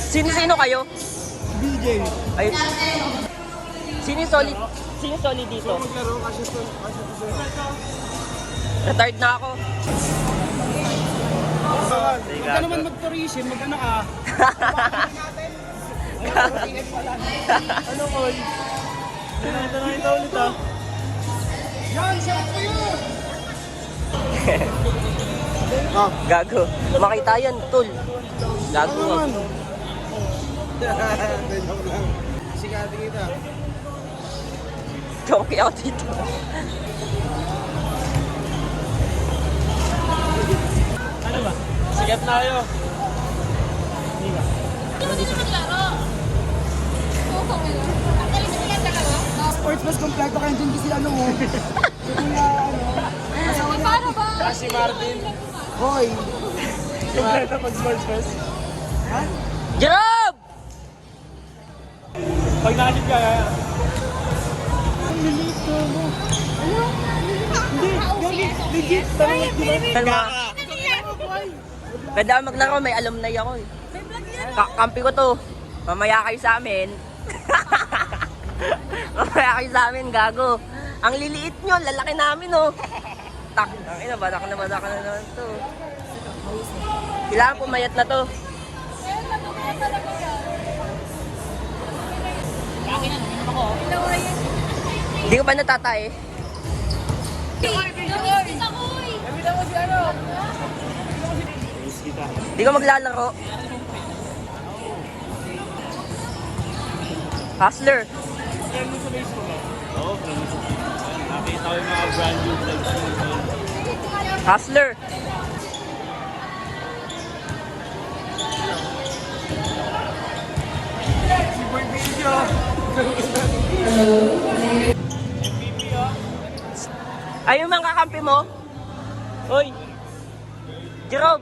Sino-sino kayo? DJ. Ay. Sino solid dito? Maglaro kasi ito. Retired na ako. Huwag ka naman mag-tourism, mag-ano ka. Ano ko? Ito ulit ah. Yan, shot for you! Gago. Makita yan, tol. Gago. Joke lang. Sigati kita. Joke ako dito. Ano ba? Sigat na kayo. Hindi ba? Sports bus kompleto kayo dyan kasi ano mo. Paano ba? Si Martin. Hoy. Kompleto pag sports bus. Ha? Job! Pag nalit ka, kaya. Ang lilito mo. Ano? Hindi, legit. Kalma. Pwede ako maglaro, may alumni ako eh. Kampi ko to. Mamaya kayo sa amin. Mamaya kayo sa amin, gago. Ang liliit nyo, lalaki namin oh. Ang ina, badak na naman to. Kailangan pumayat na to. Hindi ko pa natatae. Hindi ko maglalaro. Hustler. Yan mo sa Facebook ah. Oo, nakita ko yung mga brand new vlogs. Hustler. Si Boy Video. MVP ah. Ay, yung mga kakampi mo? Hoy! Jerome!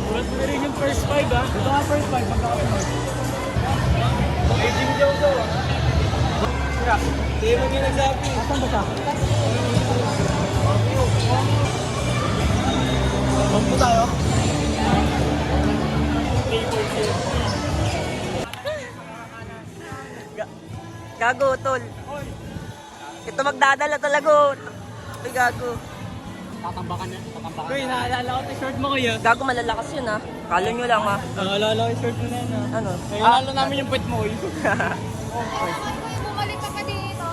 Ulat mo na rin yung first five ah. Ito nga first five, magkakasunod. Aging daw daw ah. Sira, hindi mo yung nagsabi. Asan ba siya? Mampu tayo? Gago, tol. Ito magdadala talaga. Ay, gago. Tatambakan yan, tatambakan. Uy, naalala ko yung short mo kuya. Gago, malalakas yun ha. Kala nyo lang ha. Naalala ko yung short mo na yan ah. Ano? Naalala namin yung puwet mo uy. Bumalik ka pa dito.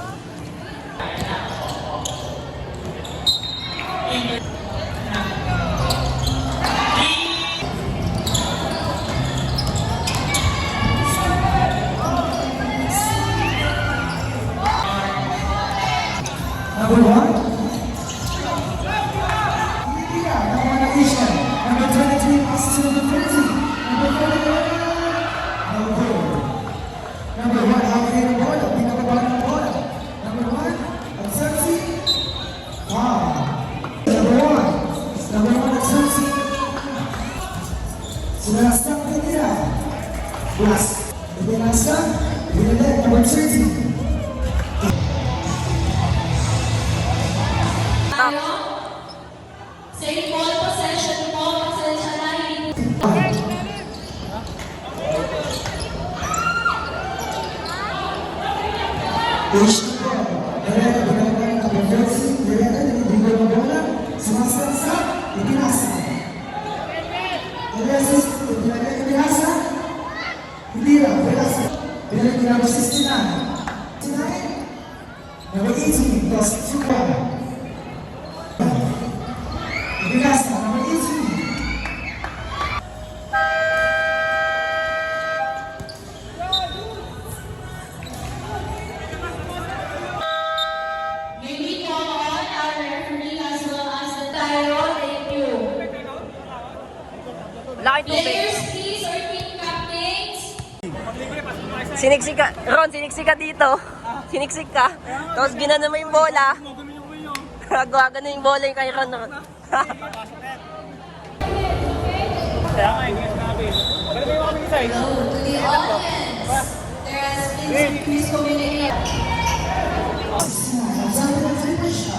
Number one, number one addition, number 23 passes to number 30, number 41, number one, halfway ng bola, pinakababa ng bola, number one, at Sansi, number one at Sansi, Sinasang Pinira, Blas, Ibinasa, Binalet, number 30, Say ball possession line. Number 18 plus 2 Binasa, number 18. May we call on our referee as well as the Tyro. Thank you. Laki tubig. Players, please, or team captains. Siniksik ka. Ron, siniksik ka dito. Siniksik ka. Tapos ginano mo yung bola. Gagano yung bola yung kay Ron. Kaya nga, hindi nga sinabi. Pwede mo kami isa. To the offense. Please communicate. Alexander Felicia.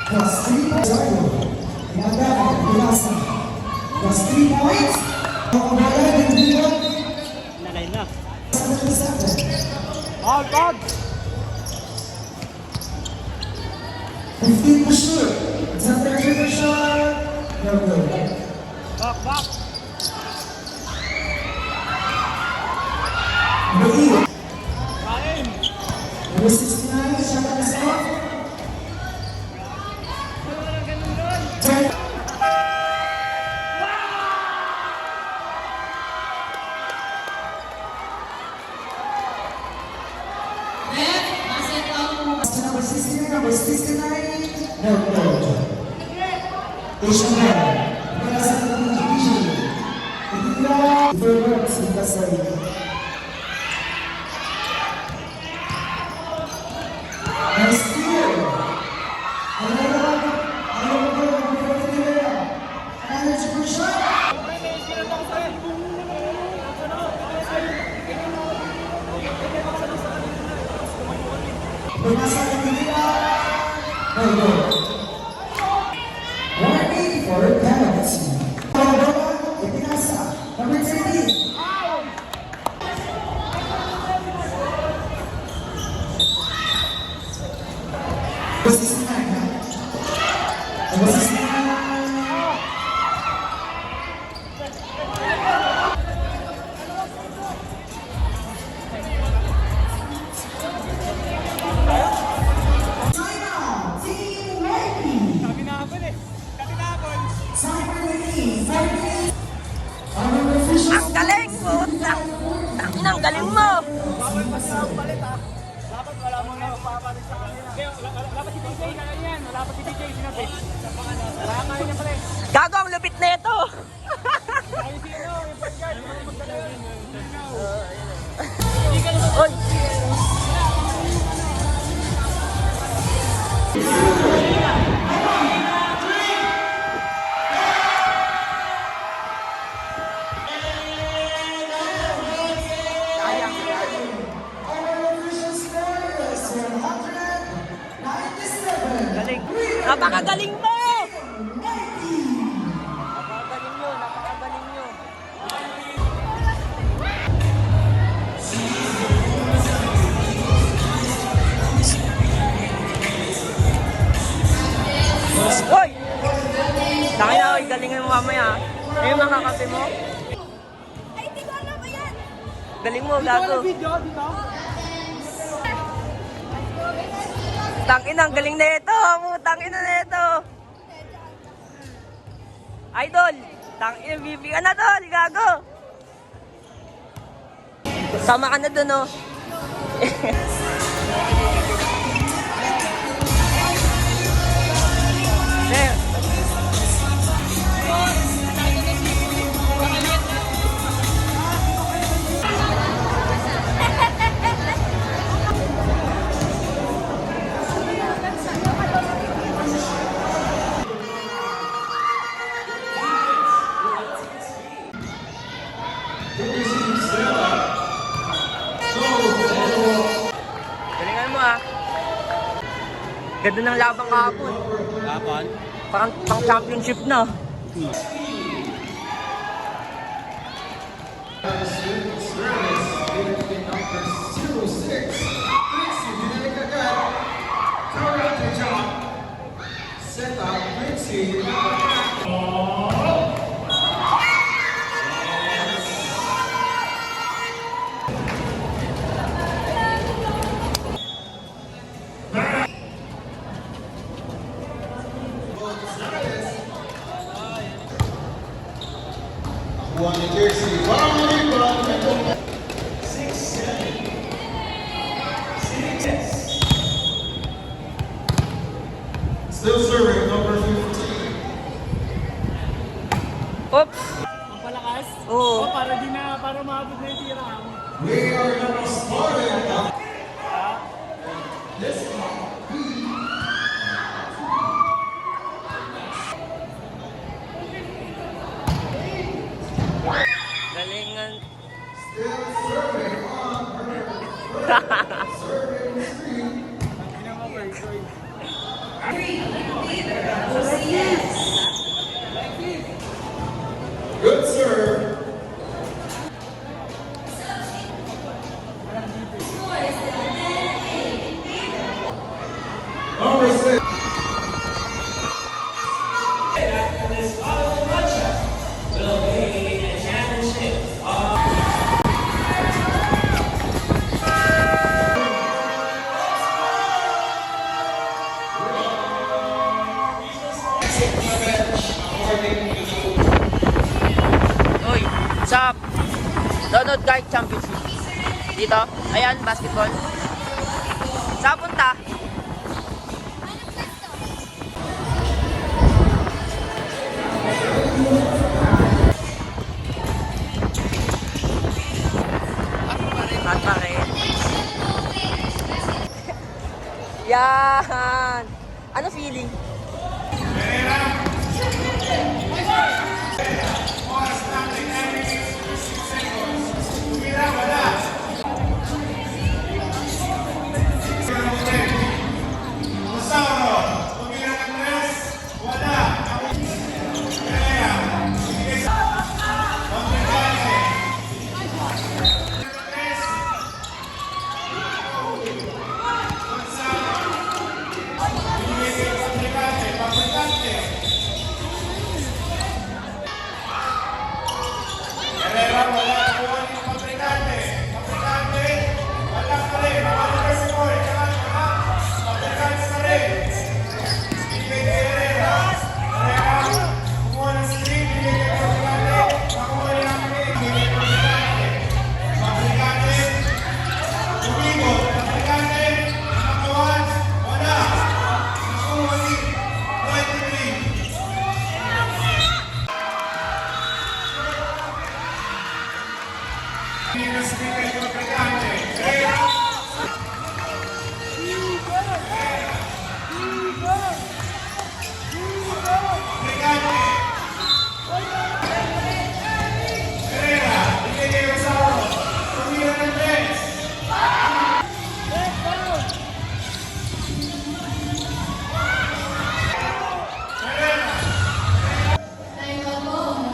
Plus 3 points. Ginagawa ng Pilasa. Plus 3 points. Makabayan ng Diwan. Nagay na. Alexander. Out! 15 to shoot. Alexander Felicia. No good. Back! Number 8. Kain! Number 69. Shot on his off. Red, basket out. Number 69. Number 69. No good. Asian man. Pilasa ng division. Itira. Favorite. Sintasay. Nice steal. Number 13. What's this nine? What's this nine? China, Team Navy. Cyber Navy, 5 minutes. Our official. Ang galing mo! Ang galing mo! Gago ang lupit na ito! Oy! Our official score is 197. Galing! Napakagaling mo! Napakagaling nyo! Hoy! Taki na, hoy, galingan mo mamaya. Ayun mga kape mo. Ay, di ko alam ba yan? Galing mo, gago. Tangin ang galing na ito. Tangin na ito. Idol, tangin, MVP ka na tol, gago. Sama ka na dun, oh. There. Galingan mo ah. Ganda ng labang kahapon. Laban? Parang pang championship na. One jersey, one. Still serving, number 15. Oops! Ang palakas? Oo. Para maabot na yung tira. We are now starting. Galingan. Still serving on her Good serve. Number 6. Uy, sa Donald Guide Championship. Dito, ayan, basketball. Saan punta? At pa rin. Yan! Ano feeling? Time out po on the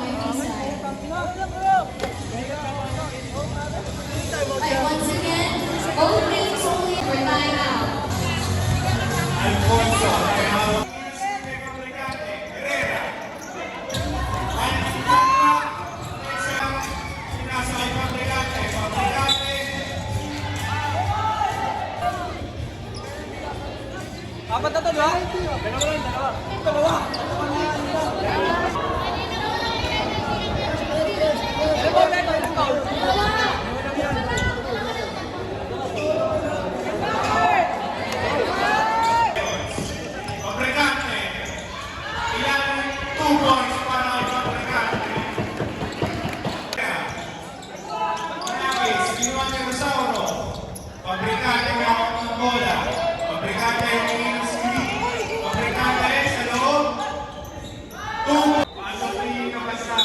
winning side. Right, once again, both teams only for time out. Apat na to, di ba? Dalawa. Fabricante. Ilan 2 points para kay Fabricante. Manapis, ginawa ni Rosauro. Fabricante may hawak ng bola. Fabricante yung tingin si Fabricante sa loob. 2. Pasok ni Kabasa.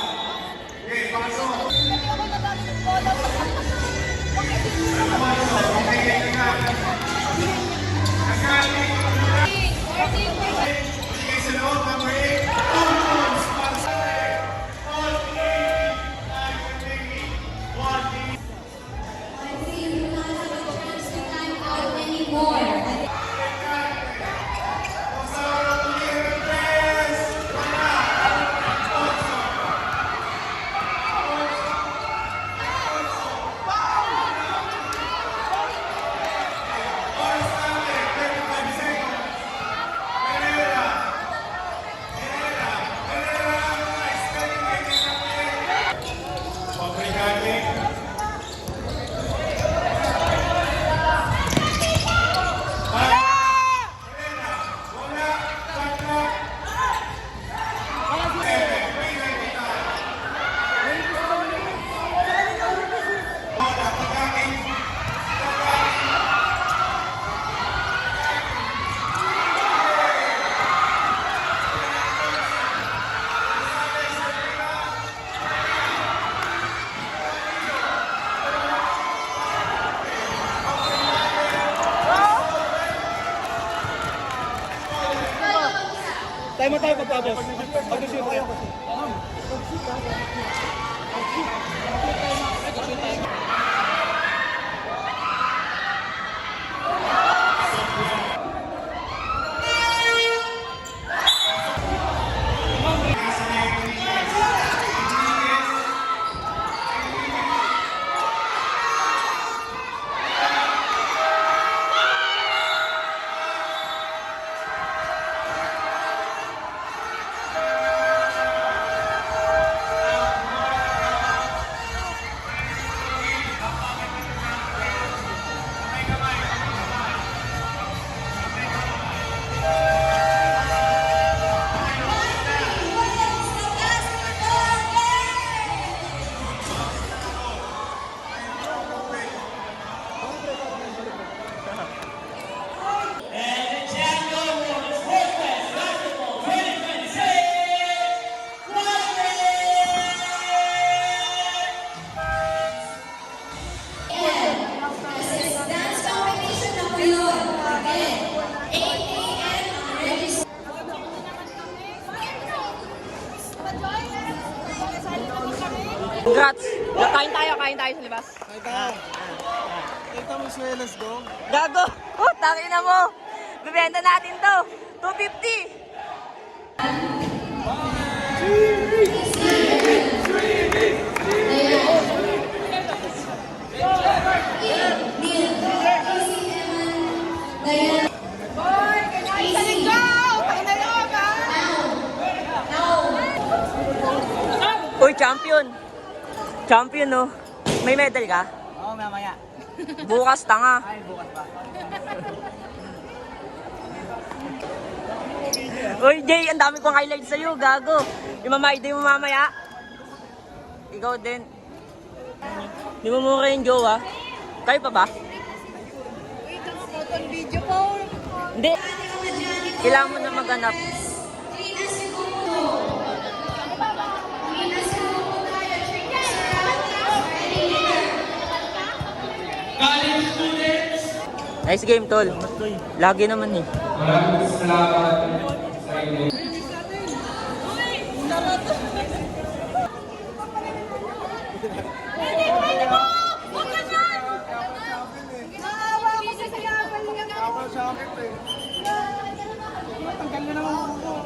Okay, pasok. Pasok, okay, Nagati. Nagati. Bigay sa loob, number 8. 2 points para sa all team. One team. I see you do not have a chance to time out anymore. Sama tayo pagtapos. Pag-shoot tayo. Dance competition na po yun. Again, 8 a.m. register. Congrats! Kain tayo sa libas. Ito mo swelas do. Gago! Oh, tangina mo! Bibenta natin to! 250! Uy, champion! Champion, no? May medal ka? Oo, mamaya. Bukas, tanga. Ay, bukas pa. Uy, Jay, ang dami kong highlights sa'yo, gago. Imamay mo mamaya. Ikaw din. Di mo mura yung jowa. Kayo pa ba? Wait, ang photo and video po. Hindi. Kailangan mo na maghanap. College students! Nice game, tol. Lagi naman eh. Maraming salamat sa inyo. Pwede mo! Huwag ka dyan! Naawa ko sa sayawan niya. Tanggal na naman ako.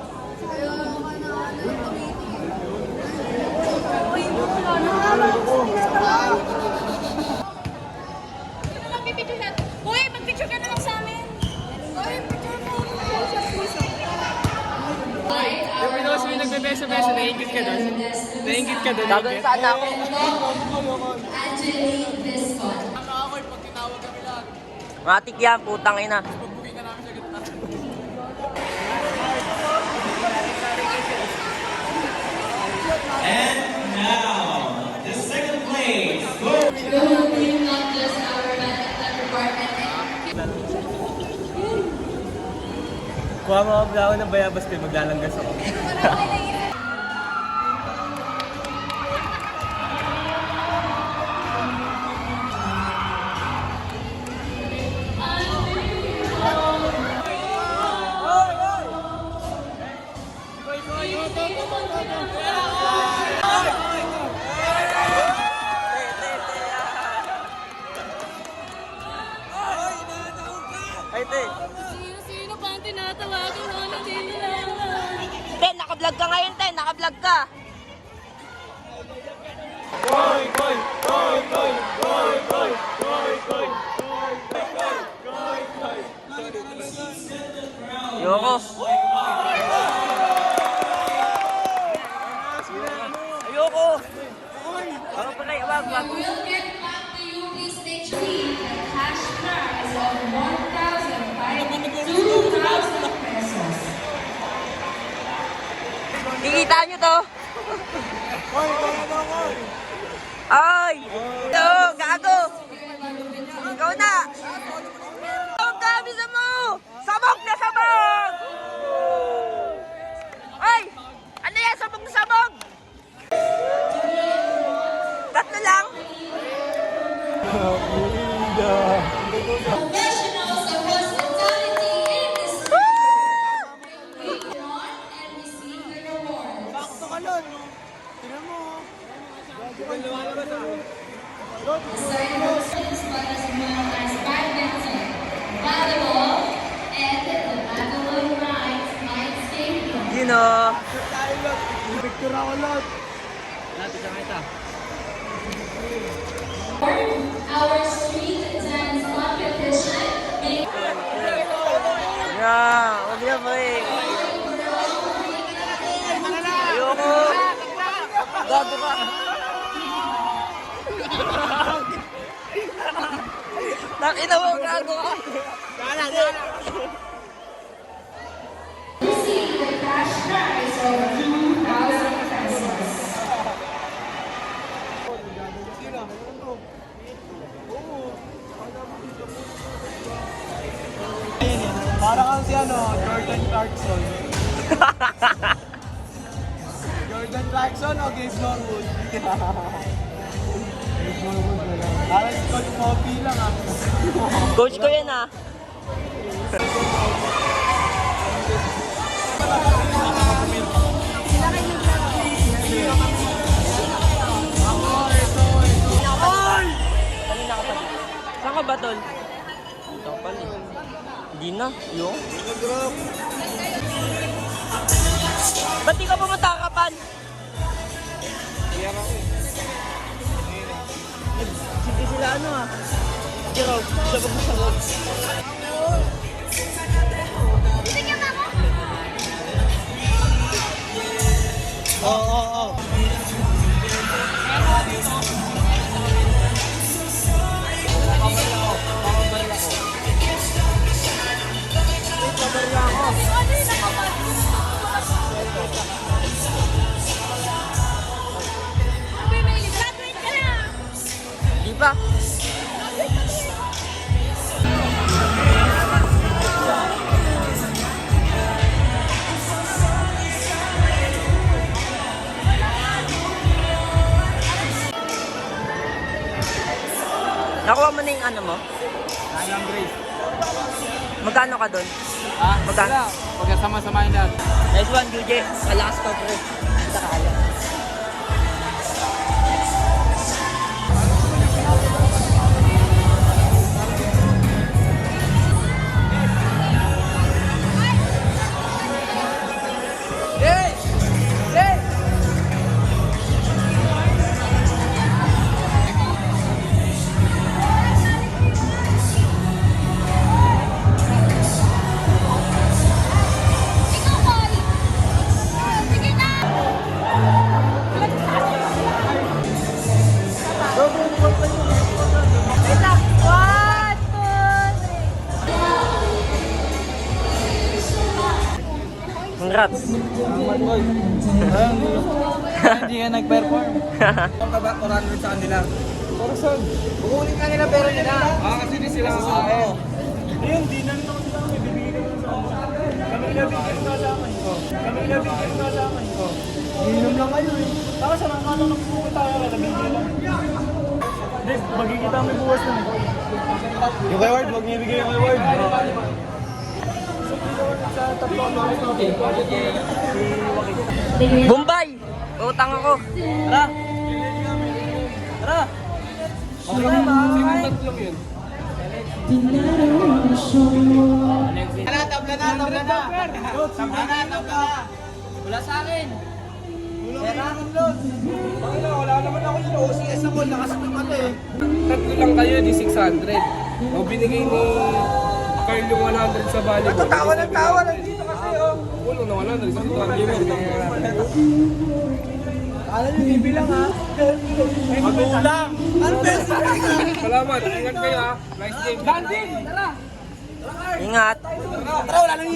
Sino lang pipicture natin? Uy, mag-picture ka na lang sa amin. Uy, picture mo. Tapos may nagbebeso-beso, naingit ka doon. Naingit ka doon. Gagawin sana ako. Angeline Viscon. Matik yan, putang ina. The second place. We will bring not just our badminton department. Kuha mo ako ng bayabas kayo, maglalanggas ako. Ay, te. Sino pa ang tinatawagan mo? Hindi lang. Te, naka-vlog ka ngayon, te. Naka-vlog ka. Ayoko. Ayoko. Ako pa kayo, wag. We'll get back to you. Please take lead. The cash prize of 2,000 pesos. Kikita nyo to. Ay! Ito, gago! Ikaw na! Ang dami sa mo! Sabog na sabog! Ay! Ano yan? Sabog na sabog! Tatlo lang? Professionals of hospitality industry. And Starting routines para sa mga as badminton, volleyball, and the Bagalong Rides Light Skating. Gino. Our street dance competition may Yeah, huwag na ba eh. Ayoko. Gago ka. Nakita mo, gago ka. receive the cash prize of 2,000 pesos. Para kang si Jordan Clarkson. Jordan Clarkson o Gabe Norwood? Gabe Norwood na lang. Para si Coach Poppy lang Coach ko yan ah. Saan ka ba, tol? Ito ka pala eh. Hindi na. Yung? Ba't di ka pumunta kapan? Sige sila ano ah. Sige Rob, siya ba sa Rob? Oo. Graduate ka na! Di ba? Nakuha mo na yung ano mo? Kailang Grace. Magkano ka doon? Magkano? Huwag kasama-samahin lahat. Nice one, Guje. Malakas ka, pre. Kita kaya. Ikaw, boy! Sige na! Wait lang. 1, 2, 3. Congrats. Hindi ka nag-perform. Ang kaba, 400 sa kanila. Para saan? Kukunin ka nila pera nila. Kasi di sila kasama. Ayun, di na naman sila kami. Bibigyan ka lang sa amin. Kami nabigyan ka sa amin ko. Iinom lang kayo eh. Tapos sa mga nang pupunta tayo, nabigyan lang. Hindi, magkikita kami buwas na. Yung kay Ward, huwag niya ibigay yung kay Ward. Sa tatlo ang mga ito. Bombay! Utang ako. Tara! Tara! Okay na, makakain. Tatlong yun. Tabla na. Wala sa akin. Pera? Wala naman ako yung OCS ako. Lakas naman eh. Tatlo lang kayo, di 600. O binigay ni Carl yung 100 sa volleyball. Tawa ng tawa. Nandito kasi oh. Ulo na 100. Sa 200. Alam niyo, bibilang ha. Magulang. Salamat. Ingat kayo ha. Nice game. Landing! Tara! Ingat. Tara, wala nang